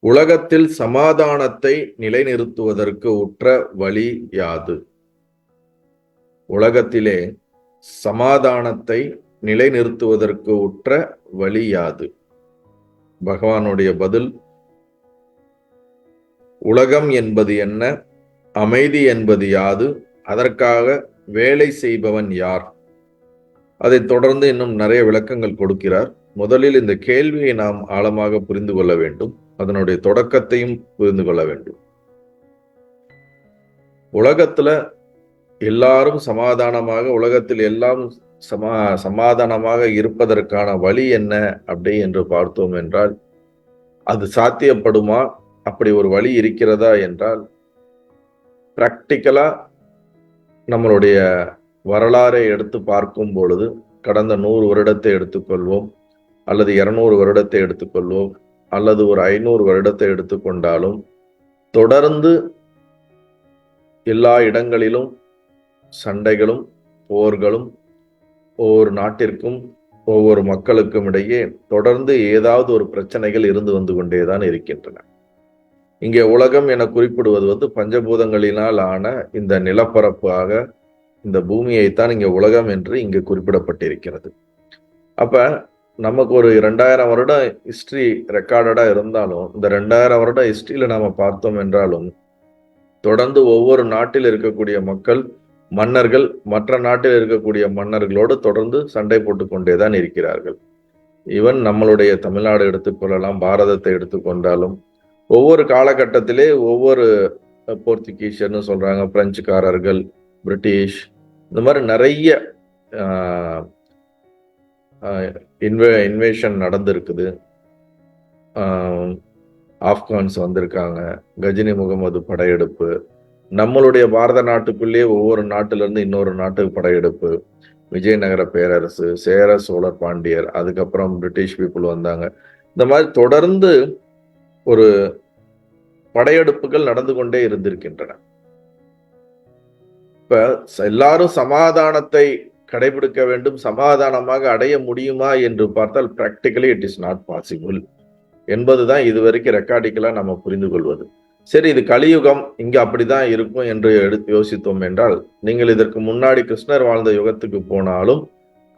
உலகத்தில் சமாதானத்தை நிலைநிறுத்துவதற்கு உற்ற வழி யாது? உலகத்திலே சமாதானத்தை நிலைநிறுத்துவதற்கு உற்ற வழி யாது? பகவானுடைய பதில், உலகம் என்பது என்ன, அமைதி என்பது யாது, அதற்காக வேலை செய்பவன் யார்? அதைத் தொடர்ந்து இன்னும் நிறைய விளக்கங்கள் கொடுக்கிறார். முதலில் இந்த கேள்வியை நாம் ஆழமாக புரிந்து கொள்ள வேண்டும். அதனுடைய தொடக்கத்தையும் புரிந்து கொள்ள வேண்டும். உலகத்துல எல்லாரும் சமாதானமாக, உலகத்தில் எல்லாம் சமாதானமாக இருப்பதற்கான வழி என்ன அப்படி என்று பார்த்தோம் என்றால், அது சாத்தியப்படுமா? அப்படி ஒரு வழி இருக்கிறதா என்றால், பிராக்டிக்கலா நம்மளுடைய வரலாறை எடுத்து பார்க்கும் பொழுது, கடந்த 100 வருடத்தை எடுத்துக்கொள்வோம், அல்லது 200 வருடத்தை எடுத்துக்கொள்வோம், அல்லது ஒரு 500 வருடத்தை எடுத்துக்கொண்டாலும், தொடர்ந்து எல்லா இடங்களிலும் சண்டைகளும் போர்களும் ஒவ்வொரு நாட்டிற்கும் ஒவ்வொரு மக்களுக்கும் இடையே தொடர்ந்து ஏதாவது ஒரு பிரச்சனைகள் இருந்து வந்து கொண்டேதான் இருக்கின்றன. இங்கே உலகம் என குறிப்பிடுவது பஞ்சபூதங்களினால் ஆன இந்த நிலப்பரப்பாக இந்த பூமியைத்தான் இங்கே உலகம் என்று இங்கே குறிப்பிடப்பட்டிருக்கிறது. அப்ப நமக்கு ஒரு 2000 வருடம் ஹிஸ்டரி ரெக்கார்டடா இருந்தாலும், இந்த 2000 வருடம் ஹிஸ்டரியில நாம பார்த்தோம் என்றாலும், தொடர்ந்து ஒவ்வொரு நாட்டில் இருக்கக்கூடிய மக்கள், மன்னர்கள் மற்ற நாட்டில் இருக்கக்கூடிய மன்னர்களோடு தொடர்ந்து சண்டை போட்டு கொண்டேதான் இருக்கிறார்கள். ஈவன் நம்மளுடைய தமிழ்நாடு எடுத்துக்கொள்ளலாம், பாரதத்தை எடுத்துக்கொண்டாலும் ஒவ்வொரு காலகட்டத்திலே ஒவ்வொரு போர்த்துகீசியர்னு சொல்றாங்க, பிரெஞ்சுக்காரர்கள், பிரிட்டிஷ், இந்த மாதிரி நிறைய இன்வேஷன் நடந்திருக்குது. ஆப்கான்ஸ் வந்திருக்காங்க, கஜினி முகமது படையெடுப்பு, நம்மளுடைய பாரத நாட்டுக்குள்ளேயே ஒவ்வொரு நாட்டிலிருந்து இன்னொரு நாட்டுக்கு படையெடுப்பு, விஜயநகர பேரரசு, சேர சோழர் பாண்டியர், அதுக்கப்புறம் பிரிட்டிஷ் பீப்புள் வந்தாங்க. இந்த மாதிரி தொடர்ந்து ஒரு படையெடுப்புகள் நடந்து கொண்டே இருந்திருக்கின்றன. இப்ப எல்லாரும் சமாதானத்தை கடைபிடிக்க வேண்டும், சமாதானமாக அடைய முடியுமா என்று பார்த்தால் practically it is not possible என்பதுதான் இதுவரைக்கும் ரெக்கார்டிக்கலா நம்ம புரிந்து கொள்வது. சரி, இது கலியுகம், இங்க அப்படிதான் இருக்கும் என்று எடுத்து யோசித்தோம் என்றால், நீங்கள் இதற்கு முன்னாடி கிருஷ்ணர் வாழ்ந்த யுகத்துக்கு போனாலும்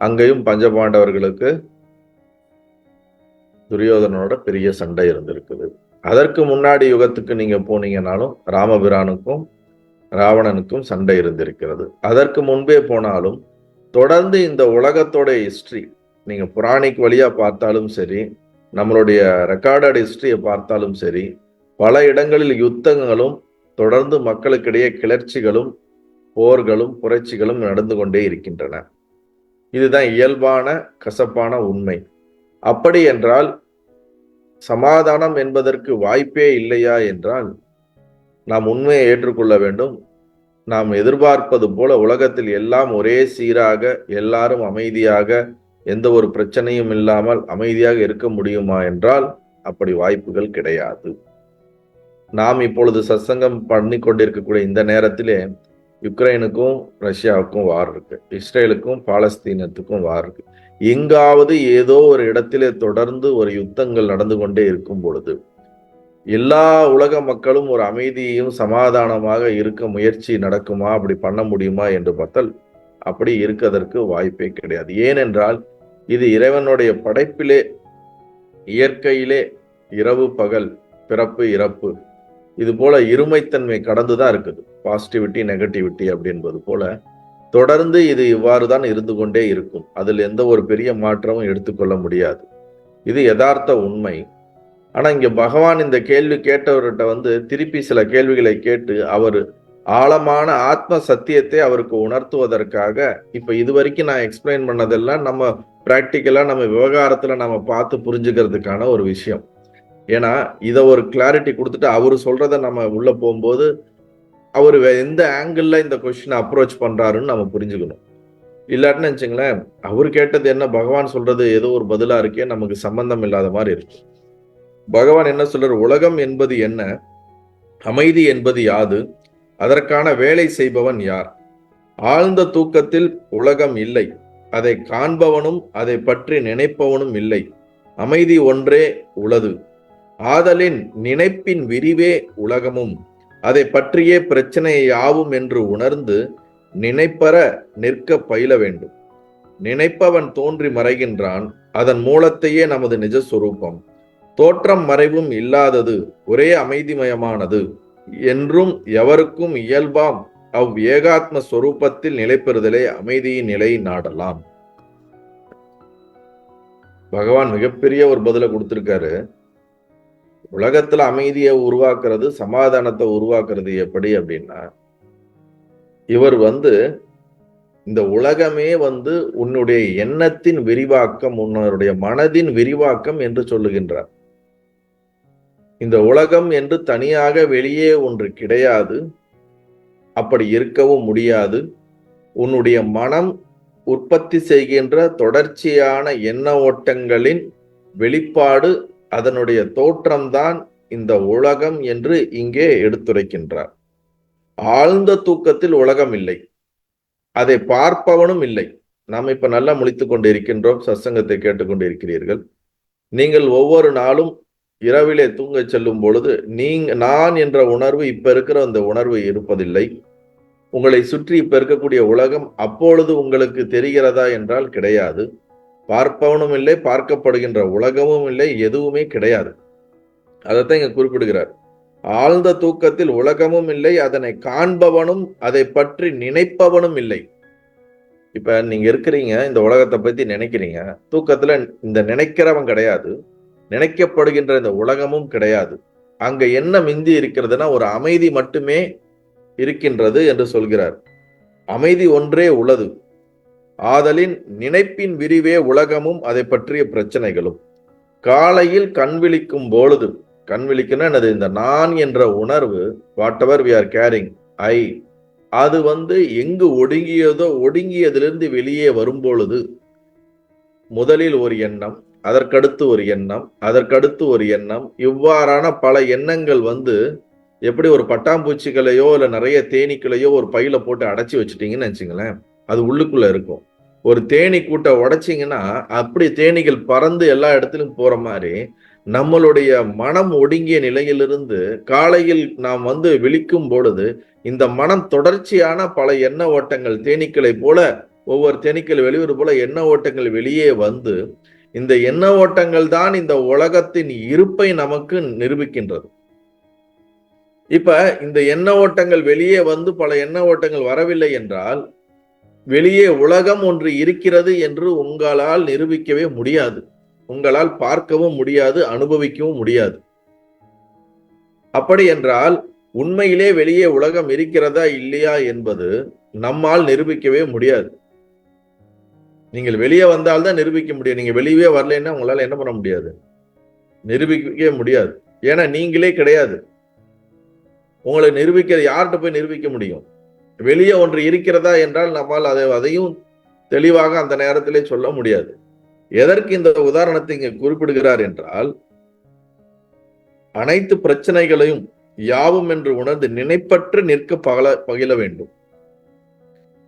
அங்கேயும் பஞ்சபாண்டவர்களுக்கு துரியோதனோட பெரிய சண்டை இருந்திருக்குது. அதற்கு முன்னாடி யுகத்துக்கு நீங்க போனீங்கன்னாலும் ராமபிரானுக்கும் ராவணனுக்கும் சண்டை இருந்திருக்கிறது. அதற்கு முன்பே போனாலும் தொடர்ந்து இந்த உலகத்தோட ஹிஸ்டரி நீங்க புராணிக் வழியா பார்த்தாலும் சரி, நம்மளுடைய ரெக்கார்டட் ஹிஸ்டரியை பார்த்தாலும் சரி, பல இடங்களில் யுத்தங்களும் தொடர்ந்து மக்களுக்கிடையே கிளர்ச்சிகளும் போர்களும் புரட்சிகளும் நடந்து கொண்டே இருக்கின்றன. இதுதான் இயல்பான கசப்பான உண்மை. அப்படி என்றால் சமாதானம் என்பதற்கு வாய்ப்பே இல்லையா என்றால், நாம் உண்மையை ஏற்றுக்கொள்ள வேண்டும். நாம் எதிர்பார்ப்பது போல உலகத்தில் எல்லாம் ஒரே சீராக, எல்லாரும் அமைதியாக, எந்த ஒரு பிரச்சனையும் இல்லாமல் அமைதியாக இருக்க முடியுமா என்றால் அப்படி வாய்ப்புகள் கிடையாது. நாம் இப்பொழுது சத்சங்கம் பண்ணி கொண்டிருக்கக்கூடிய இந்த நேரத்திலே யுக்ரைனுக்கும் ரஷ்யாவுக்கும் வார் இருக்கு, இஸ்ரேலுக்கும் பாலஸ்தீனத்துக்கும் வார் இருக்கு. எங்காவது ஏதோ ஒரு இடத்திலே தொடர்ந்து ஒரு யுத்தங்கள் நடந்து கொண்டே இருக்கும் பொழுது எல்லா உலக மக்களும் ஒரு அமைதியையும் சமாதானமாக இருக்க முயற்சி நடக்குமா, அப்படி பண்ண முடியுமா என்று பார்த்தால் அப்படி இருக்கதற்கு வாய்ப்பே கிடையாது. ஏனென்றால் இது இறைவனுடைய படைப்பிலே, இயற்கையிலே இரவு பகல், பிறப்பு இறப்பு, இது போல இருமைத்தன்மை கடந்துதான் இருக்குது. பாசிட்டிவிட்டி நெகட்டிவிட்டி அப்படின்பது போல தொடர்ந்து இது இவ்வாறு தான் இருந்து கொண்டே இருக்கும். அதில் எந்த ஒரு பெரிய மாற்றமும் எடுத்துக்கொள்ள முடியாது. இது யதார்த்த உண்மை. ஆனா இங்க பகவான் இந்த கேள்வி கேட்டவர்கிட்ட திருப்பி சில கேள்விகளை கேட்டு அவர் ஆழமான ஆத்ம சத்தியத்தை அவருக்கு உணர்த்துவதற்காக, இப்ப இதுவரைக்கும் நான் எக்ஸ்பிளைன் பண்ணதெல்லாம் நம்ம பிராக்டிக்கலா நம்ம விவகாரத்துல நம்ம பார்த்து புரிஞ்சுக்கிறதுக்கான ஒரு விஷயம். ஏன்னா இதை ஒரு கிளாரிட்டி கொடுத்துட்டு அவரு சொல்றத நம்ம உள்ள போகும்போது அவரு எந்த ஆங்கிள் இந்த கொஸ்டினை அப்ரோச் பண்றாருன்னு நம்ம புரிஞ்சுக்கணும். இல்லாட்டின்னு வச்சுங்களேன், அவரு கேட்டது என்ன, பகவான் சொல்றது ஏதோ ஒரு பதிலா இருக்கே, நமக்கு சம்பந்தம் இல்லாத மாதிரி இருக்கு. பகவான் என்ன சொல்றார், உலகம் என்பது என்ன, அமைதி என்பது யாது, அதற்கான வேலை செய்பவன் யார்? ஆழ்ந்த தூக்கத்தில் உலகம் இல்லை, அதை காண்பவனும் அதை பற்றி நினைப்பவனும் இல்லை, அமைதி ஒன்றே உளது, ஆதலின் நினைப்பின் விரிவே உலகமும் அதை பற்றியே பிரச்சனை யாவும் என்று உணர்ந்து நினைப்பற நிற்க பயில வேண்டும். நினைப்பவன் தோன்றி மறைகின்றான், அதன் மூலத்தையே நமது நிஜஸ்வரூபம். தோற்றம் மறைவும் இல்லாதது, ஒரே அமைதிமயமானது என்றும் எவருக்கும் இயல்பாம் அவ் ஏகாத்ம ஸ்வரூபத்தில் நிலை பெறுதலே அமைதியின் நிலை நாடலாம். பகவான் மிகப்பெரிய ஒரு பதிலை கொடுத்திருக்காரு. உலகத்துல அமைதியை உருவாக்குறது, சமாதானத்தை உருவாக்குறது எப்படி அப்படின்னா, இவர் இந்த உலகமே உன்னுடைய எண்ணத்தின் விரிவாக்கம், உன்னுடைய மனதின் விரிவாக்கம் என்று சொல்லுகின்றார். இந்த உலகம் என்று தனியாக வெளியே ஒன்று கிடையாது, அப்படி இருக்கவும் முடியாது. உன்னுடைய மனம் உற்பத்தி செய்கின்ற தொடர்ச்சியான எண்ண ஓட்டங்களின் வெளிப்பாடு, அதனுடைய தோற்றம்தான் இந்த உலகம் என்று இங்கே எடுத்துரைக்கின்றார். ஆழ்ந்த தூக்கத்தில் உலகம் இல்லை, அதை பார்ப்பவனும் இல்லை. நாம் இப்ப நல்லா முழித்துக் கொண்டிருக்கின்றோம், சத்சங்கத்தை கேட்டுக்கொண்டிருக்கிறீர்கள். நீங்கள் ஒவ்வொரு நாளும் இரவிலே தூங்க செல்லும் பொழுது நான் என்ற உணர்வு, இப்ப இருக்கிற அந்த உணர்வு இருப்பதில்லை. உங்களை சுற்றி இப்ப இருக்கக்கூடிய உலகம் அப்பொழுது உங்களுக்கு தெரிகிறதா என்றால் கிடையாது. பார்ப்பவனும் இல்லை, பார்க்கப்படுகின்ற உலகமும் இல்லை, எதுவுமே கிடையாது. அதைத்தான் இங்க குறிப்பிடுகிறார். ஆழ்ந்த தூக்கத்தில் உலகமும் இல்லை, அதனை காண்பவனும் அதை பற்றி நினைப்பவனும் இல்லை. இப்ப நீங்க இருக்கிறீங்க, இந்த உலகத்தை பத்தி நினைக்கிறீங்க. தூக்கத்துல இந்த நினைக்கிறவன் கிடையாது, நினைக்கப்படுகின்ற இந்த உலகமும் கிடையாது. அங்க என்ன மிந்தி இருக்கிறதுனா ஒரு அமைதி மட்டுமே இருக்கின்றது என்று சொல்கிறார். அமைதி ஒன்றே உள்ளது. ஆதலின் நினைப்பின் விரிவே உலகமும் அதை பற்றிய பிரச்சனைகளும். காலையில் கண் விழிக்கும் பொழுது, கண் விழிக்கணும் என்னது, இந்த நான் என்ற உணர்வு, whatever we are caring, I, அது எங்கு ஒடுங்கியதோ ஒடுங்கியதிலிருந்து வெளியே வரும் பொழுது முதலில் ஒரு எண்ணம், அதற்கடுத்து ஒரு எண்ணம், அதற்கடுத்து ஒரு எண்ணம், இவ்வாறான பல எண்ணங்கள் எப்படி ஒரு பட்டாம்பூச்சிகளையோ இல்ல நிறைய தேனீக்களையோ ஒரு பையில போட்டு அடைச்சி வச்சுட்டீங்கன்னு நினைச்சுங்களேன், அது உள்ளுக்குள்ள இருக்கும். ஒரு தேனீ கூட்டை உடைச்சிங்கன்னா அப்படி தேனீகள் பறந்து எல்லா இடத்திலும் போற மாதிரி நம்மளுடைய மனம் ஒடுங்கிய நிலையிலிருந்து காலையில் நாம் விழிக்கும் பொழுது இந்த மனம் தொடர்ச்சியான பல எண்ண ஓட்டங்கள், தேனீக்களை போல ஒவ்வொரு தேனீக்கள் வெளிவரும் போல எண்ண ஓட்டங்கள் வெளியே இந்த எண்ண ஓட்டங்கள் தான் இந்த உலகத்தின் இருப்பை நமக்கு நிரூபிக்கின்றது. இப்ப இந்த எண்ண ஓட்டங்கள் வெளியே பல எண்ண ஓட்டங்கள் வரவில்லை என்றால் வெளியே உலகம் ஒன்று இருக்கிறது என்று உங்களால் நிரூபிக்கவே முடியாது, உங்களால் பார்க்கவும் முடியாது, அனுபவிக்கவும் முடியாது. அப்படி என்றால் உண்மையிலே வெளியே உலகம் இருக்கிறதா இல்லையா என்பது நம்மால் நிரூபிக்கவே முடியாது. நீங்கள் வெளியே வந்தால்தான் நிரூபிக்க முடியும். நீங்க வெளியே வரலைன்னா உங்களால என்ன பண்ண முடியாது, நிரூபிக்கவே முடியாது. ஏன்னா நீங்களே கிடையாது. உங்களை நிரூபிக்க யார்கிட்ட போய் நிரூபிக்க முடியும்? வெளியே ஒன்று இருக்கிறதா என்றால் நம்மால் அதையும் தெளிவாக அந்த நேரத்திலே சொல்ல முடியாது. எதற்கு இந்த உதாரணத்தை இங்க குறிப்பிடுகிறார் என்றால், அனைத்து பிரச்சனைகளையும் யாவும் என்று உணர்ந்து நினைப்பற்று நிற்க பகில வேண்டும்.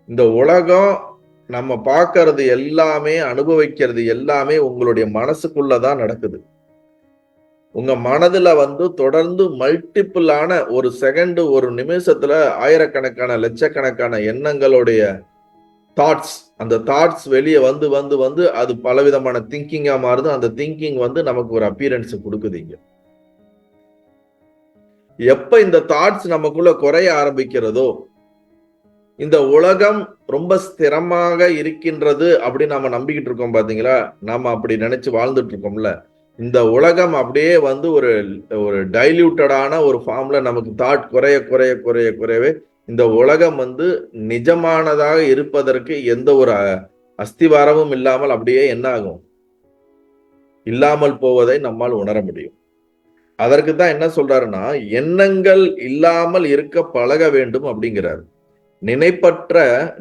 இந்த உலகம் நம்ம பார்க்கறது எல்லாமே, அனுபவிக்கிறது எல்லாமே உங்களுடைய மனசுக்குள்ளதான் நடக்குது. உங்க மனதுல தொடர்ந்து மல்டிபிளான ஒரு செகண்ட், ஒரு நிமிஷத்துல ஆயிரக்கணக்கான லட்சக்கணக்கான எண்ணங்களுடைய தாட்ஸ், அந்த தாட்ஸ் வெளியே வந்து அது பலவிதமான திங்கிங்கா மாறுது. அந்த திங்கிங் நமக்கு ஒரு அப்பியரன்ஸ் கொடுக்குதுங்க. எப்ப இந்த தாட்ஸ் நமக்குள்ள குறைய ஆரம்பிக்கிறதோ, இந்த உலகம் ரொம்ப ஸ்திரமாக இருக்கின்றது அப்படின்னு நம்ம நம்பிக்கிட்டு இருக்கோம் பாத்தீங்களா, நாம அப்படி நினைச்சு வாழ்ந்துட்டு இருக்கோம்ல, இந்த உலகம் அப்படியே ஒரு ஒரு டைல்யூட்டடான ஒரு ஃபார்ம்ல நமக்கு தாட் குறைய குறைய குறைய குறையவே இந்த உலகம் நிஜமானதாக இருப்பதற்கு எந்த ஒரு அஸ்திவாரமும் இல்லாமல் அப்படியே என்ன ஆகும், இல்லாமல் போவதை நம்மால் உணர முடியும். அதற்கு தான் என்ன சொல்றாருன்னா, எண்ணங்கள் இல்லாமல் இருக்க பழக வேண்டும் அப்படிங்கிறார்.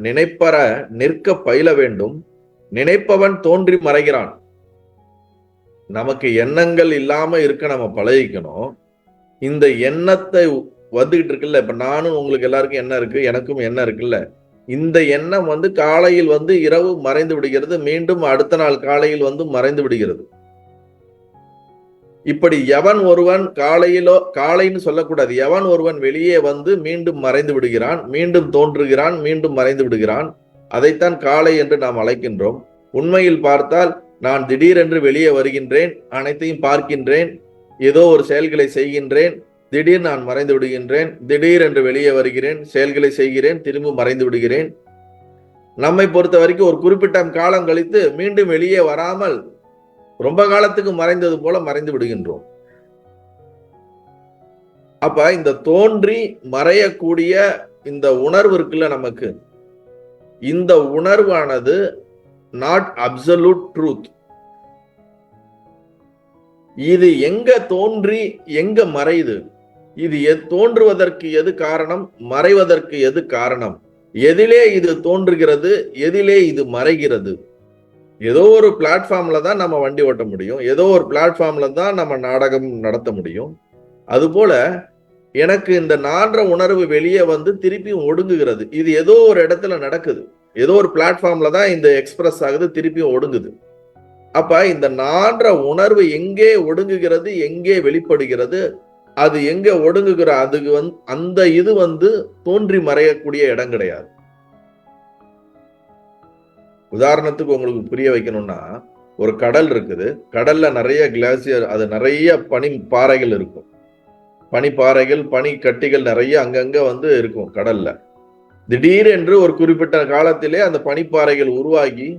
நினைப்பற நிற்க பயில வேண்டும். நினைப்பவன் தோன்றி மறைகிறான். நமக்கு எண்ணங்கள் இல்லாம இருக்க நம்ம பழகிக்கணும். இந்த எண்ணத்தை வந்துகிட்டு இருக்குல்ல, இப்ப நானும் உங்களுக்கு எல்லாருக்கும் எண்ணம் இருக்கு, எனக்கும் எண்ணம் இருக்குல்ல, இந்த எண்ணம் காலையில் இரவு மறைந்து விடுகிறது, மீண்டும் அடுத்த நாள் காலையில் மறைந்து விடுகிறது. இப்படி எவன் ஒருவன் காலைன்னு சொல்லக்கூடாது, எவன் ஒருவன் வெளியே வந்து மீண்டும் மறைந்து விடுகிறான், மீண்டும் தோன்றுகிறான், மீண்டும் மறைந்து விடுகிறான், அதைத்தான் காலை என்று நாம் அழைக்கின்றோம். உண்மையில் பார்த்தால் நான் திடீரென்று வெளியே வருகின்றேன், அனைத்தையும் பார்க்கின்றேன், ஏதோ ஒரு செயல்களை செய்கின்றேன், திடீர் நான் மறைந்து விடுகின்றேன், திடீர் என்று வெளியே வருகிறேன், செயல்களை செய்கிறேன், திரும்ப மறைந்து விடுகிறேன். நம்மை பொறுத்த வரைக்கும் ஒரு குறிப்பிட்ட காலம் கழித்து மீண்டும் வெளியே வராமல் ரொம்ப காலத்துக்கு மறைந்தது போல மறைந்து விடுகின்றோம். அப்ப இந்த தோன்றி மறையக்கூடிய இந்த உணர்வு இருக்குல்ல நமக்கு, இந்த உணர்வானது நாட் அப்சல்யூட் ட்ரூத். இது எங்க தோன்றி எங்க மறையுது, இது தோன்றுவதற்கு எது காரணம், மறைவதற்கு எது காரணம், எதிலே இது தோன்றுகிறது, எதிலே இது மறைகிறது. ஏதோ ஒரு பிளாட்ஃபார்ம்ல தான் நம்ம வண்டி ஓட்ட முடியும், ஏதோ ஒரு பிளாட்ஃபார்ம்ல தான் நம்ம நாடகம் நடத்த முடியும். அதுபோல எனக்கு இந்த நான்ற உணர்வு வெளியே வந்து திருப்பி ஒடுங்குகிறது. இது ஏதோ ஒரு இடத்துல நடக்குது, ஏதோ ஒரு பிளாட்ஃபார்ம்ல தான் இந்த எக்ஸ்பிரஸ் ஆகுது, திருப்பி ஒடுங்குது. அப்ப இந்த நான்ற உணர்வு எங்கே ஒடுங்குகிறது, எங்கே வெளிப்படுகிறது, அது எங்க ஒடுங்குகிற அதுக்கு அந்த இது வந்து தோன்றி மறையக்கூடிய இடம் கிடையாது. உதாரணத்துக்கு உங்களுக்கு புரிய வைக்கணும்னா, ஒரு கடல் இருக்குது, கடல்ல நிறைய கிளாசியர், அது நிறைய பனி பாறைகள் இருக்கும், பனிப்பாறைகள் பனி கட்டிகள் நிறைய அங்கங்க வந்து இருக்கும் கடல்ல. திடீரென்று ஒரு குறிப்பிட்ட காலத்திலே அந்த பனிப்பாறைகள் உருவாகி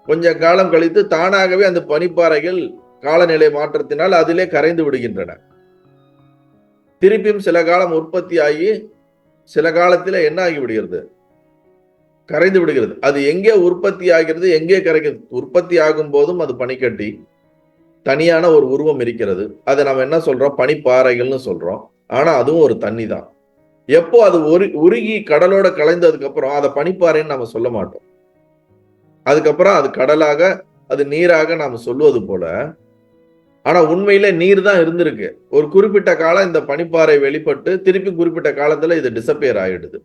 கொஞ்ச காலம் கழித்து தானாகவே அந்த பனிப்பாறைகள் காலநிலை மாற்றத்தினால் அதிலே கரைந்து விடுகின்றன. திருப்பியும் சில காலம் உற்பத்தி ஆகி சில காலத்துல என்ன ஆகி விடுகிறது, கரைந்து விடுகிறது. அது எங்கே உற்பத்தி ஆகிறது, எங்கே கரைக்கிறது, உற்பத்தி ஆகும் போதும் அது பனிக்கட்டி தனியான ஒரு உருவம் இருக்கிறது. அதை நம்ம என்ன சொல்றோம், பனிப்பாறைகள்னு சொல்றோம். ஆனா அதுவும் ஒரு தண்ணி தான். எப்போ அது உருகி கடலோட கலைந்ததுக்கு அப்புறம் அதை பனிப்பாறைன்னு நம்ம சொல்ல மாட்டோம். அதுக்கப்புறம் அது கடலாக, அது நீராக நாம சொல்லுவது போல, ஆனா உண்மையில நீர் தான் இருந்திருக்கு. ஒரு குறிப்பிட்ட காலம் இந்த பனிப்பாறை வெளிப்பட்டு திருப்பி குறிப்பிட்ட காலத்துல இது டிசப்பியர் ஆயிடுது.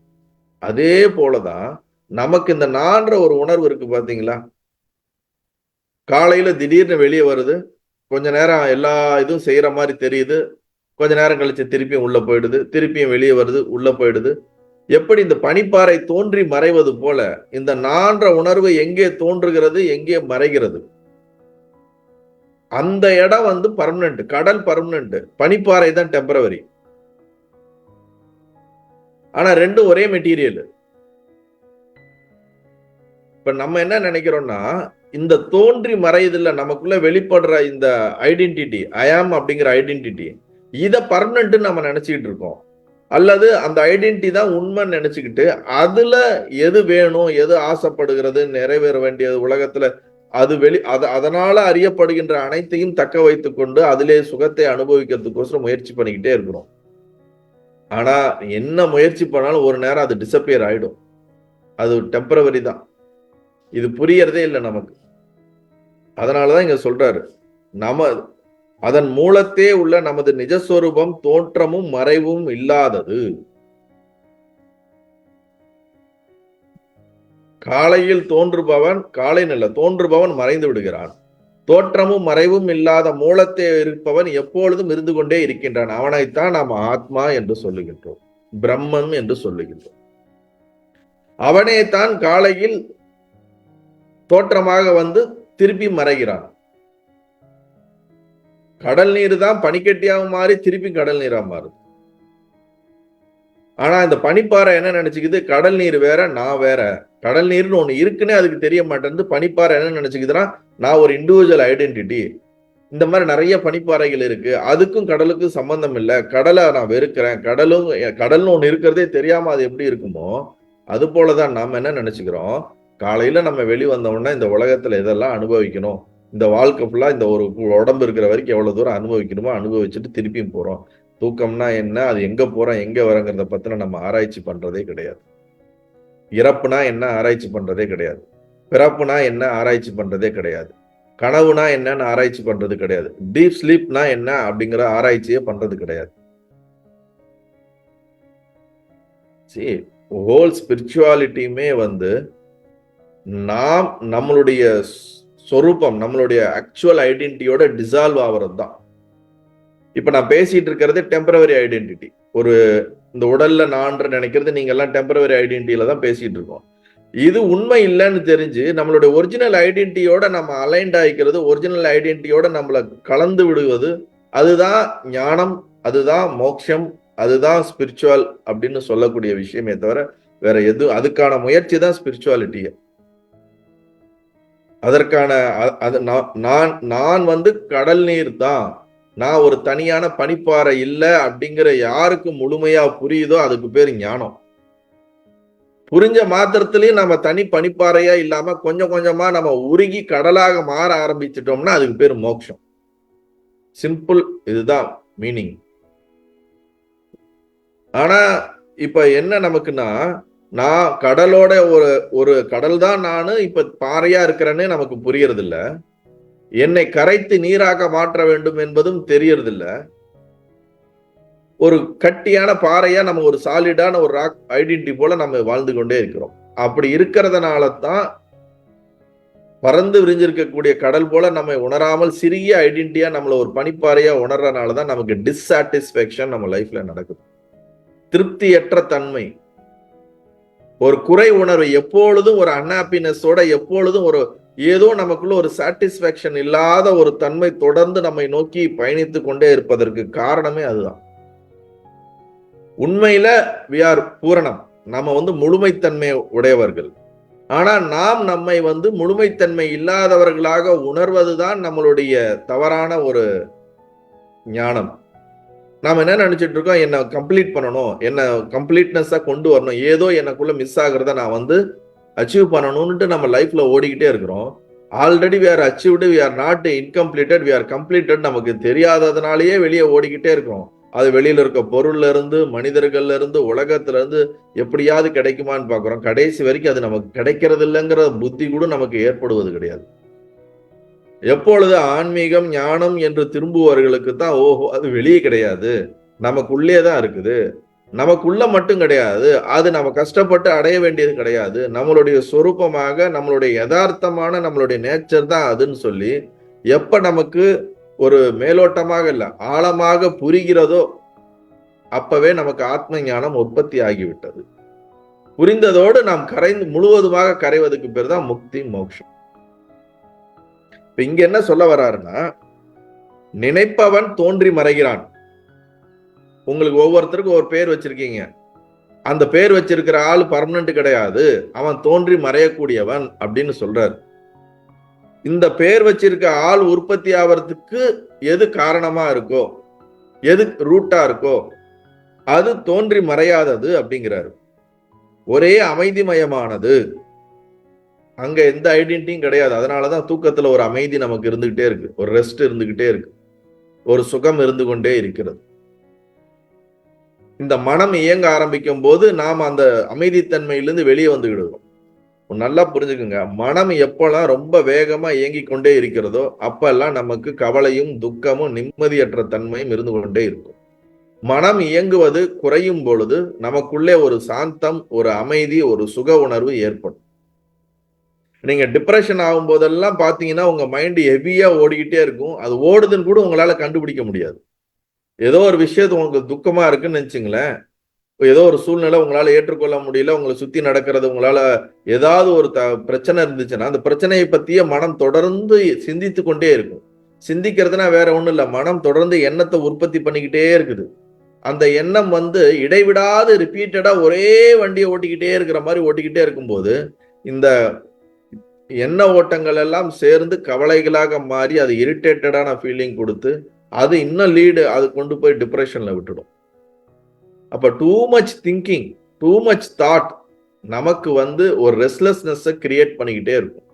அதே போலதான் நமக்கு இந்த நான்ற ஒரு உணர்வு இருக்கு பாத்தீங்களா. காலையில திடீர்னு வெளியே வருது, கொஞ்ச நேரம் எல்லா இதுவும் செய்யற மாதிரி தெரியுது, கொஞ்ச நேரம் கழிச்சு திருப்பியும் உள்ள போயிடுது, திருப்பியும் வெளியே வருது, உள்ள போயிடுது. எப்படி இந்த பனிப்பாறை தோன்றி மறைவது போல இந்த நான்ற உணர்வு எங்கே தோன்றுகிறது, எங்கே மறைகிறது. அந்த இடம் வந்து பர்மனன்ட், கடல் பர்மனன்ட், பனிப்பாறை தான் டெம்பரவரி. ஆனா ரெண்டும் ஒரே மெட்டீரியல். இப்ப நம்ம என்ன நினைக்கிறோம்னா, இந்த தோன்றி மறையுதுல நமக்குள்ள வெளிப்படுற இந்த ஐடென்டிட்டி, ஐ ஆம் அப்படிங்கிற ஐடென்டிட்டி, இத பர்மனன்ட் நம்ம நினைச்சுக்கிட்டு இருக்கோம். அல்லது அந்த ஐடென்டிட்டி தான் உண்மைன்னு நினைச்சுக்கிட்டு அதுல எது வேணும், எது ஆசைப்படுகிறது, நிறைவேற வேண்டியது உலகத்துல, அது அதனால அறியப்படுகின்ற அனைத்தையும் தக்க வைத்துக் கொண்டு அதிலே சுகத்தை அனுபவிக்கிறதுக்கோசரம் முயற்சி பண்ணிக்கிட்டே இருக்கிறோம். ஆனா என்ன முயற்சி பண்ணாலும் ஒரு நேரம் அது டிசப்பியர் ஆயிடும். அது டெம்பரவரி தான். இது புரியறதே இல்லை நமக்கு. அதனாலதான் இங்க சொல்றாரு, நம்ம அதன் மூலத்தே உள்ள நமது நிஜஸ்வரூபம் தோற்றமும் மறைவும் இல்லாதது. காலையில் தோன்றுபவன், காலையில் அல்ல, தோன்றுபவன் மறைந்து விடுகிறான். தோற்றமும் மறைவும் இல்லாத மூலத்தே இருப்பவன் எப்பொழுதும் இருந்து கொண்டே இருக்கின்றான். அவனைத்தான் நாம் ஆத்மா என்று சொல்லுகின்றோம், பிரம்மம் என்று சொல்லுகின்றோம். அவனே தான் காலையில் தோற்றமாக வந்து திருப்பி மறைகிறான். கடல் நீர் தான் பனிக்கட்டியாக மாறி திருப்பி கடல் நீரா மாறுது. ஆனா இந்த பனிப்பாறை என்ன நினைச்சுக்குது, கடல் நீர் வேற, நான் வேற. கடல் நீர்னு ஒண்ணு இருக்குன்னே அதுக்கு தெரிய மாட்டேங்குது. பனிப்பாறை என்ன நினைச்சுக்குதுன்னா, நான் ஒரு இண்டிவிஜுவல் ஐடென்டிட்டி. இந்த மாதிரி நிறைய பனிப்பாறைகள் இருக்கு, அதுக்கும் கடலுக்கும் சம்பந்தம் இல்லை, கடலை நான் வெறுக்கிறேன், கடல்னு ஒண்ணு இருக்கிறதே தெரியாம அது எப்படி இருக்குமோ அது போலதான் நாம என்ன நினைச்சுக்கிறோம், காலையில நம்ம வெளிவந்தோம்னா இந்த உலகத்துல இதெல்லாம் அனுபவிக்கணும், இந்த வாழ்க்கை ஃபுல்லா இந்த ஒரு உடம்பு இருக்கிற வரைக்கும் எவ்வளவு தூரம் அனுபவிக்கணுமோ அனுபவிச்சுட்டு திருப்பியும் போறோம். தூக்கம்னா என்ன, அது எங்க போறோம் எங்க வரங்கிறத பத்தின நம்ம ஆராய்ச்சி பண்றதே கிடையாது. இறப்புனா என்ன ஆராய்ச்சி பண்றதே கிடையாது. பிறப்புனா என்ன ஆராய்ச்சி பண்றதே கிடையாது. கனவுனா என்னன்னு ஆராய்ச்சி பண்றது கிடையாது. டீப் ஸ்லீப்னா என்ன அப்படிங்கிற ஆராய்ச்சியே பண்றது கிடையாது. ஹோல் ஸ்பிரிச்சுவாலிட்டியுமே வந்து நாம் நம்மளுடைய சொரூபம், நம்மளுடைய ஆக்சுவல் ஐடென்டிட்டியோட டிசால்வ் ஆகிறது தான். இப்ப நான் பேசிட்டு இருக்கிறது டெம்பரவரி ஐடென்டிட்டி. ஒரு இந்த உடல்ல நான் நினைக்கிறது நீங்க எல்லாம் டெம்பரவரி ஐடென்டிட்டியில தான் பேசிட்டு இருக்கோம். இது உண்மை இல்லைன்னு தெரிஞ்சு நம்மளுடைய ஒரிஜினல் ஐடென்டிட்டியோட நம்ம அலைன்ட் ஆகிக்கிறது, ஒரிஜினல் ஐடென்டிட்டியோட நம்மளை கலந்து விடுவது, அதுதான் ஞானம், அதுதான் மோட்சம், அதுதான் ஸ்பிரிச்சுவல் அப்படின்னு சொல்லக்கூடிய விஷயமே தவிர வேற எது, அதுக்கான முயற்சி தான் ஸ்பிரிச்சுவாலிட்டி. அதற்கான நான் வந்து கடல் நீர் தான், நான் ஒரு தனியான பனிப்பாறை இல்லை அப்படிங்கிற யாருக்கு முழுமையா புரியுதோ அதுக்கு பேர் ஞானம். புரிஞ்ச மாத்திரத்திலையும் நம்ம தனி பனிப்பாறையா இல்லாம கொஞ்சம் கொஞ்சமா நம்ம உருகி கடலாக மாற ஆரம்பிச்சிட்டோம்னா அதுக்கு பேர் மோட்சம். சிம்பிள், இதுதான் மீனிங். ஆனா இப்ப என்ன நமக்குன்னா, நான் கடலோட ஒரு கடல் தான் நானு இப்ப பாறையா இருக்கிறேன்னு நமக்கு புரியறது இல்ல. என்னை கரைத்து நீராக மாற்ற வேண்டும் என்பதும் தெரியறது இல்ல. ஒரு கட்டியான பாறையா நம்ம ஒரு சாலிடான ஒரு ராக் ஐடென்டிட்டி போல நம்ம வாழ்ந்து கொண்டே இருக்கிறோம். அப்படி இருக்கிறதுனால தான் பறந்து விரிஞ்சிருக்கக்கூடிய கடல் போல நம்ம உணராமல் சிறிய ஐடென்டிட்டியா நம்மள ஒரு பனிப்பாறையா உணர்றதுனால தான் நமக்கு டிஸ்சாட்டிஸ்பேக்ஷன் நம்ம லைஃப்ல நடக்குது. திருப்தியற்ற தன்மை, ஒரு குறை உணர்வு, எப்பொழுதும் ஒரு அன்ஹாப்பினஸோட, எப்பொழுதும் ஒரு ஏதோ நமக்குள்ள ஒரு சாட்டிஸ்பேக்ஷன் இல்லாத ஒரு தன்மை தொடர்ந்து நம்மை நோக்கி பயணித்து கொண்டே இருப்பதற்கு காரணமே அதுதான். உண்மையில we are பூரணம், நம்ம வந்து முழுமைத்தன்மை உடையவர்கள். ஆனா நாம் நம்மை வந்து முழுமைத்தன்மை இல்லாதவர்களாக உணர்வதுதான் நம்மளுடைய தவறான ஒரு ஞானம். நாம என்ன நினைச்சிட்டு இருக்கோம், என்ன கம்ப்ளீட் பண்ணணும், என்ன கம்ப்ளீட்னஸா கொண்டு வரணும், ஏதோ எனக்குள்ள மிஸ் ஆகுறத நான் வந்து அச்சீவ் பண்ணணும்னுட்டு நம்ம லைஃப்ல ஓடிக்கிட்டே இருக்கிறோம். Already we are achieved, we are not incomplete, we are completed நமக்கு தெரியாததுனாலேயே வெளியே ஓடிக்கிட்டே இருக்கிறோம். அது வெளியில இருக்க பொருள்ல இருந்து, மனிதர்கள்ல இருந்து, உலகத்துல இருந்து எப்படியாவது கிடைக்குமான்னு பாக்குறோம். கடைசி வரைக்கும் அது நமக்கு கிடைக்கிறது இல்லைங்கிற புத்தி கூட நமக்கு ஏற்படுவது கிடையாது. எப்பொழுது ஆன்மீகம் ஞானம் என்று திரும்புவவர்களுக்கு தான் ஓஹோ அது வெளியே கிடையாது, நமக்குள்ளே தான் இருக்குது, நமக்குள்ள மட்டும் கிடையாது, அது நம்ம கஷ்டப்பட்டு அடைய வேண்டியது கிடையாது, நம்மளுடைய சொரூபமாக நம்மளுடைய யதார்த்தமான நம்மளுடைய நேச்சர் தான் அதுன்னு சொல்லி எப்ப நமக்கு ஒரு மேலோட்டமாக இல்ல ஆழமாக புரிகிறதோ அப்பவே நமக்கு ஆத்ம ஞானம் உற்பத்தி ஆகிவிட்டது. புரிந்ததோடு நாம் கரைந்து முழுவதுமாக கரைவதற்கு பேர் தான் முக்தி, மோட்சம். இப்ப இங்க என்ன சொல்ல வர்றாருன்னா, நினைப்பவன் தோன்றி மறைகிறான். உங்களுக்கு ஒவ்வொருத்தருக்கும் ஒரு பேர் வச்சிருக்கீங்க. அந்த பேர் வச்சிருக்கிற ஆள் பர்மனன்ட் கிடையாது, அவன் தோன்றி மறையக்கூடியவன் அப்படின்னு சொல்றாரு. இந்த பேர் வச்சிருக்க ஆள் உற்பத்தி ஆவறதுக்கு எது காரணமா இருக்கோ, எது ரூட்டா இருக்கோ அது தோன்றி மறையாதது அப்படிங்கிறாரு. ஒரே அமைதிமயமானது, அங்க எந்த ஐடென்டிட்டியும் கிடையாது. அதனாலதான் தூக்கத்துல ஒரு அமைதி நமக்கு இருந்துகிட்டே இருக்கு, ஒரு ரெஸ்ட் இருந்துகிட்டே இருக்கு, ஒரு சுகம் இருந்து கொண்டே இருக்கிறது. இந்த மனம் இயங்க ஆரம்பிக்கும் போது நாம் அந்த அமைதித்தன்மையிலிருந்து வெளியே வந்துவிடுவோம். நல்லா புரிஞ்சுக்குங்க, மனம் எப்பெல்லாம் ரொம்ப வேகமா இயங்கி கொண்டே இருக்கிறதோ அப்பெல்லாம் நமக்கு கவலையும் துக்கமும் நிம்மதியற்ற தன்மையும் இருந்து கொண்டே இருக்கும். மனம் இயங்குவது குறையும் பொழுது நமக்குள்ளே ஒரு சாந்தம், ஒரு அமைதி, ஒரு சுக உணர்வு ஏற்படும். நீங்க டிப்ரெஷன் ஆகும் போதெல்லாம் பாத்தீங்கன்னா உங்க மைண்ட் ஹெவியா ஓடிக்கிட்டே இருக்கும். அது ஓடுதுன்னு கூட உங்களால கண்டுபிடிக்க முடியாது. ஏதோ ஒரு விஷயத்து உங்களுக்கு துக்கமா இருக்குன்னு நினைச்சுங்களேன், ஏதோ ஒரு சூழ்நிலை உங்களால ஏற்றுக்கொள்ள முடியல, உங்களை சுத்தி நடக்கிறது உங்களால ஏதாவது ஒரு பிரச்சனை இருந்துச்சுன்னா அந்த பிரச்சனையை பத்திய மனம் தொடர்ந்து சிந்தித்து கொண்டே இருக்கும். சிந்திக்கிறதுனா வேற ஒண்ணும் இல்ல, மனம் தொடர்ந்து எண்ணத்தை உற்பத்தி பண்ணிக்கிட்டே இருக்குது. அந்த எண்ணம் வந்து இடைவிடாது ரிப்பீட்டடா ஒரே வண்டியை ஓட்டிக்கிட்டே இருக்கிற மாதிரி ஓட்டிக்கிட்டே இருக்கும்போது இந்த எண்ண ஓட்டங்கள் எல்லாம் சேர்ந்து கவலைகளாக மாறி அது இரிட்டேட்டடான ஃபீலிங் கொடுத்து அது இன்னும் லீடு அது கொண்டு போய் டிப்ரெஷன்ல விட்டுடும். அப்ப too much thinking, too much thought நமக்கு வந்து ஒரு ரெஸ்ட்லெஸ்னஸ் கிரியேட் பண்ணிக்கிட்டே இருக்கும்.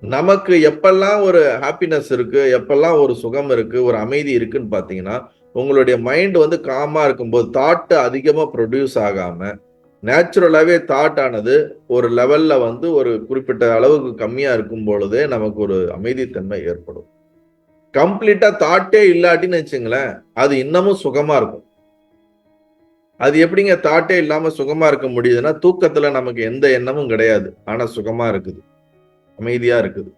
நமக்கு எப்பெல்லாம் ஒரு ஹாப்பினஸ் இருக்கு, எப்பெல்லாம் ஒரு சுகம் இருக்கு, ஒரு அமைதி இருக்குன்னு பாத்தீங்கன்னா உங்களுடைய மைண்ட் வந்து காமா இருக்கும்போது தாட் அதிகமா ப்ரொடியூஸ் ஆகாம நேச்சுரலாவே தாட் ஆனது ஒரு லெவல்ல வந்து ஒரு குறிப்பிட்ட அளவுக்கு கம்மியா இருக்கும் பொழுதே நமக்கு ஒரு அமைதித்தன்மை ஏற்படும். கம்ப்ளீட்டா தாட்டே இல்லாட்டின்னு வச்சுங்களேன், அது இன்னமும் சுகமா இருக்கும். அது எப்படிங்க தாட்டே இல்லாம சுகமா இருக்க முடியுதுன்னா, தூக்கத்துல நமக்கு எந்த எண்ணமும் கிடையாது, ஆனா சுகமா இருக்குது, அமைதியா இருக்குது.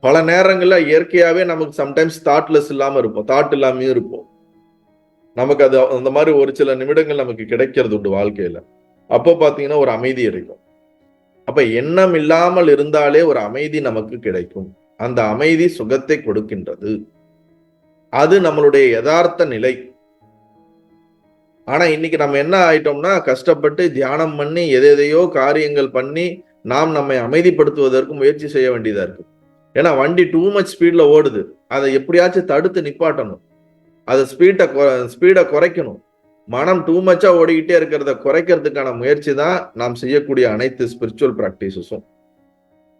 பல நேரங்கள்ல இயற்கையாவே நமக்கு சம்டைம்ஸ் தாட்லெஸ் இல்லாம இருப்போம், தாட் இல்லாமயும் இருப்போம். நமக்கு அது அந்த மாதிரி ஒரு சில நிமிடங்கள் நமக்கு கிடைக்கிறது உண்டு வாழ்க்கையில. அப்போ பாத்தீங்கன்னா ஒரு அமைதி இருக்கும். அப்ப எண்ணம் இல்லாமல் இருந்தாலே ஒரு அமைதி நமக்கு கிடைக்கும். அந்த அமைதி சுகத்தை கொடுக்கின்றது. அது நம்மளுடைய யதார்த்த நிலை. ஆனா இன்னைக்கு நம்ம என்ன ஆயிட்டோம்னா, கஷ்டப்பட்டு தியானம் பண்ணி எதையோ காரியங்கள் பண்ணி நாம் நம்மை அமைதிப்படுத்துவதற்கு முயற்சி செய்ய வேண்டியதா இருக்கு. ஏன்னா வண்டி டூ மச் ஸ்பீட்ல ஓடுது. அதை எப்படியாச்சும் தடுத்து நிப்பாட்டணும். அதை ஸ்பீடை குறைக்கணும். மனம் டூ மச்சா ஓடிக்கிட்டே இருக்கிறத குறைக்கிறதுக்கான முயற்சி தான் நாம் செய்யக்கூடிய அனைத்து ஸ்பிரிச்சுவல் பிராக்டிசஸும்.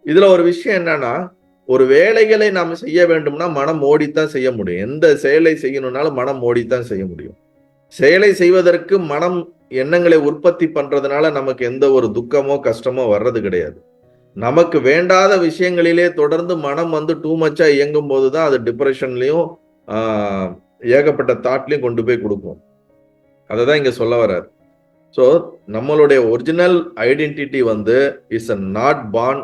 இதுல ஒரு விஷயம் என்னன்னா, ஒரு வேலைகளை நாம் செய்ய வேண்டும்னா மனம் ஓடித்தான் செய்ய முடியும். எந்த செயலை செய்யணும்னாலும் மனம் ஓடித்தான் செய்ய முடியும். செயலை செய்வதற்கு மனம் எண்ணங்களை உற்பத்தி பண்றதுனால நமக்கு எந்த ஒரு துக்கமோ கஷ்டமோ வர்றது கிடையாது. நமக்கு வேண்டாத விஷயங்களிலே தொடர்ந்து மனம் டூ மச்சா இயங்கும் போதுதான் அது டிப்ரெஷன்லயும் ஏகப்பட்ட தாட்லயும் கொண்டு போய் கொடுக்கும். அததான் இங்க சொல்ல வர்றாரு. ஸோ நம்மளுடைய original identity is a not born,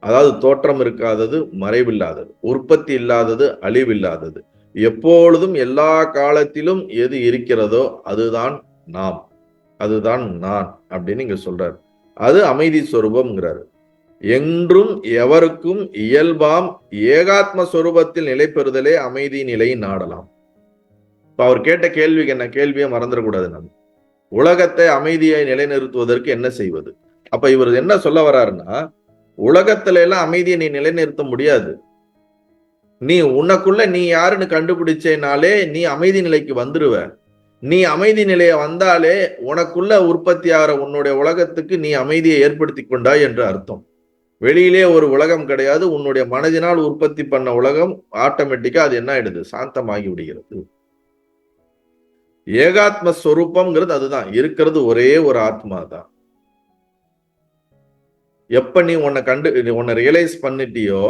அதாவது தோற்றம் இருக்காதது, மறைவில்லாதது, உற்பத்தி இல்லாதது, அழிவில்லாதது, எப்பொழுதும் எல்லா காலத்திலும் எது இருக்கிறதோ அதுதான் நாம், அதுதான் நான் அப்படின்னு இங்க சொல்றாரு. அது அமைதி சொரூபம்ங்கிறாரு. என்றும் எவருக்கும் இயல்பாம் ஏகாத்ம சொரூபத்தில் நிலை பெறுதலே அமைதி நிலையை நாடலாம். இப்ப அவர் கேட்ட கேள்விக்கு என்ன கேள்வியை மறந்துடக்கூடாது. நம்ம உலகத்தை அமைதியை நிலைநிறுத்துவதற்கு என்ன செய்வது? அப்ப இவர் என்ன சொல்ல வர்றாருன்னா, உலகத்துல எல்லாம் அமைதியை நீ நிலைநிறுத்த முடியாது. நீ உனக்குள்ள நீ யாருன்னு கண்டுபிடிச்சேனாலே நீ அமைதி நிலைக்கு வந்துருவ. நீ அமைதி நிலைய வந்தாலே உனக்குள்ள உற்பத்தி ஆகிற உன்னுடைய உலகத்துக்கு நீ அமைதியை ஏற்படுத்தி கொண்டாய் என்று அர்த்தம். வெளியிலே ஒரு உலகம் கிடையாது. உன்னுடைய மனதினால் உற்பத்தி பண்ண உலகம் ஆட்டோமேட்டிக்கா அது என்ன ஆயிடுது? சாந்தமாகி விடுகிறது. ஏகாத்ம ஸ்வரூபம்ங்கிறது அதுதான். இருக்கிறது ஒரே ஒரு ஆத்மா தான். எப்ப நீ உன்னை ரியலைஸ் பண்ணிட்டியோ,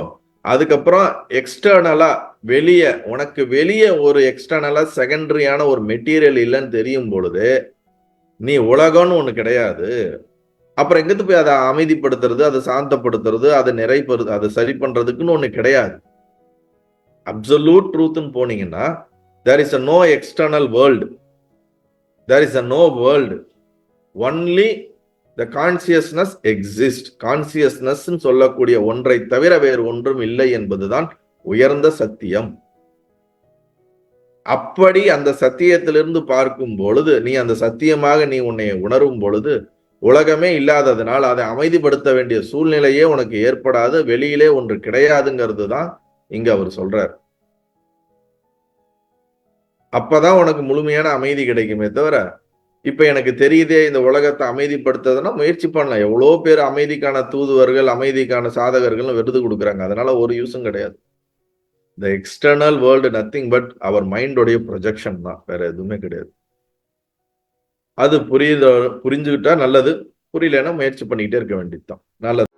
அதுக்கப்புறம் எக்ஸ்டர்னலா உனக்கு வெளியே ஒரு எக்ஸ்டர்னலா செகண்டரியான ஒரு மெட்டீரியல் இல்லைன்னு தெரியும் பொழுது நீ உலகம்னு ஒண்ணு கிடையாது. அப்புறம் எங்கிட்டு போய் அதை அமைதிப்படுத்துறது, அதை சாந்தப்படுத்துறது, அதை நிறைப்படுறது, அதை சரி பண்றதுக்குன்னு ஒண்ணு கிடையாது. அப்சல்யூட் ட்ரூத்னு போனீங்கன்னா there is a no external world, there is a no world, only the consciousness exists. Consciousness சொல்லக்கூடிய ஒன்றை தவிர வேறு ஒன்றும் இல்லை என்பதுதான் உயர்ந்த சத்தியம். அப்படி அந்த சத்தியத்திலிருந்து பார்க்கும் பொழுது, நீ அந்த சத்தியமாக நீ உன்னை உணரும் பொழுது உலகமே இல்லாததுனால் அதை அமைதிப்படுத்த வேண்டிய சூழ்நிலையே உனக்கு ஏற்படாது. வெளியிலே ஒன்று கிடையாதுங்கிறது தான் இங்க அவர் சொல்றார். அப்பதான் உனக்கு முழுமையான அமைதி கிடைக்குமே தவிர, இப்ப எனக்கு தெரியுதே இந்த உலகத்தை அமைதிப்படுத்துறதுன்னா முயற்சி பண்ணலாம். எவ்வளோ பேர் அமைதிக்கான தூதுவர்கள், அமைதிக்கான சாதகர்கள் விருது கொடுக்குறாங்க. அதனால ஒரு யூஸும் கிடையாது. இந்த எக்ஸ்டர்னல் வேர்ல்டு நத்திங் பட் அவர் மைண்டோடைய ப்ரொஜெக்ஷன் தான், வேற எதுவுமே கிடையாது. அது புரிஞ்சுக்கிட்டா நல்லது, புரியலன்னா முயற்சி பண்ணிக்கிட்டே இருக்க வேண்டியதுதான் நல்லது.